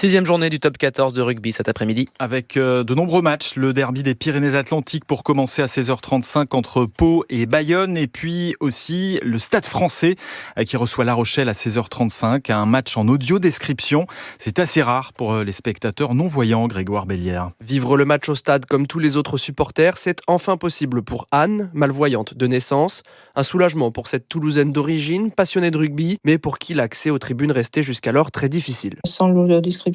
Sixième journée du top 14 de rugby cet après-midi. Avec de nombreux matchs, le derby des Pyrénées-Atlantiques pour commencer à 16h35 entre Pau et Bayonne, et puis aussi le Stade français qui reçoit La Rochelle à 16h35, un match en audio description. C'est assez rare pour les spectateurs non-voyants, Grégoire Bellière. Vivre le match au stade comme tous les autres supporters, c'est enfin possible pour Anne, malvoyante de naissance. Un soulagement pour cette Toulousaine d'origine, passionnée de rugby, mais pour qui l'accès aux tribunes restait jusqu'alors très difficile. Sans l'audio description,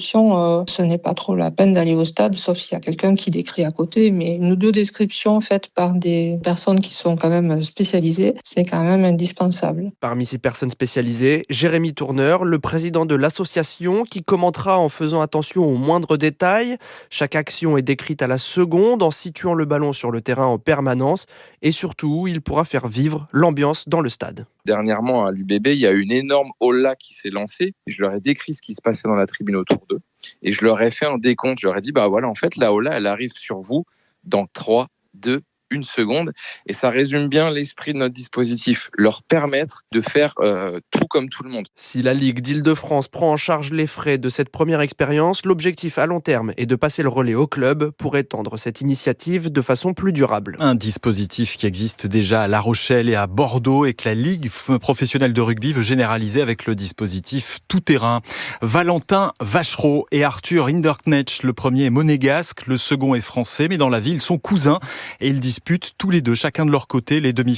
ce n'est pas trop la peine d'aller au stade, sauf s'il y a quelqu'un qui décrit à côté. Mais une audio description faite par des personnes qui sont quand même spécialisées, c'est quand même indispensable. Parmi ces personnes spécialisées, Jérémy Tourneur, le président de l'association, qui commentera en faisant attention aux moindres détails. Chaque action est décrite à la seconde, en situant le ballon sur le terrain en permanence. Et surtout, il pourra faire vivre l'ambiance dans le stade. Dernièrement, à l'UBB, il y a eu une énorme holla qui s'est lancée. Je leur ai décrit ce qui se passait dans la tribune autour d'eux. Et je leur ai fait un décompte. Je leur ai dit, voilà, en fait, la holla, elle arrive sur vous dans 3, 2, 1 seconde. Et ça résume bien l'esprit de notre dispositif. Leur permettre de faire tout comme tout le monde. Si la Ligue d'Île-de-France prend en charge les frais de cette première expérience, l'objectif à long terme est de passer le relais au club pour étendre cette initiative de façon plus durable. Un dispositif qui existe déjà à La Rochelle et à Bordeaux et que la Ligue professionnelle de rugby veut généraliser avec le dispositif tout-terrain. Valentin Vachereau et Arthur Hinderknecht, le premier est monégasque, le second est français, mais dans la vie, ils sont cousins et ils disputent tous les deux, chacun de leur côté, les demi-finales